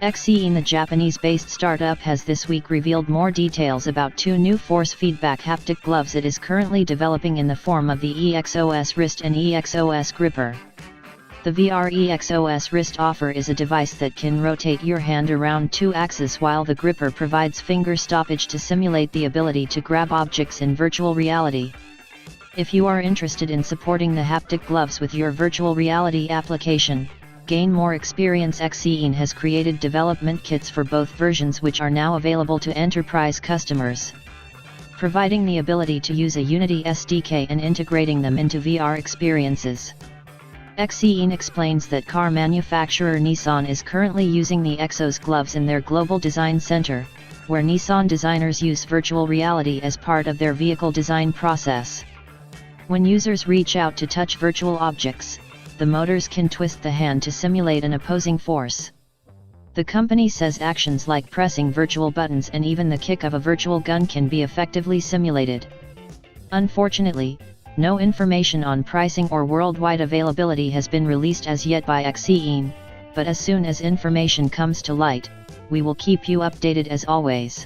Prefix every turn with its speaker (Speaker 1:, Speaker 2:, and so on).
Speaker 1: Exiii the Japanese-based startup has this week revealed more details about two new force feedback haptic gloves it is currently developing in the form of the EXOS Wrist and EXOS Gripper. The VR EXOS Wrist offer is a device that can rotate your hand around two axes, while the Gripper provides finger stoppage to simulate the ability to grab objects in virtual reality. If you are interested in supporting the haptic gloves with your virtual reality application, gain more experience, Exiii has created development kits for both versions, which are now available to enterprise customers, providing the ability to use a Unity SDK and integrating them into VR experiences. Exiii explains that car manufacturer Nissan is currently using the EXOS gloves in their global design center, where Nissan designers use virtual reality as part of their vehicle design process. When users reach out to touch virtual objects, the motors can twist the hand to simulate an opposing force. The company says actions like pressing virtual buttons and even the kick of a virtual gun can be effectively simulated. Unfortunately, no information on pricing or worldwide availability has been released as yet by Exiii, but as soon as information comes to light, we will keep you updated as always.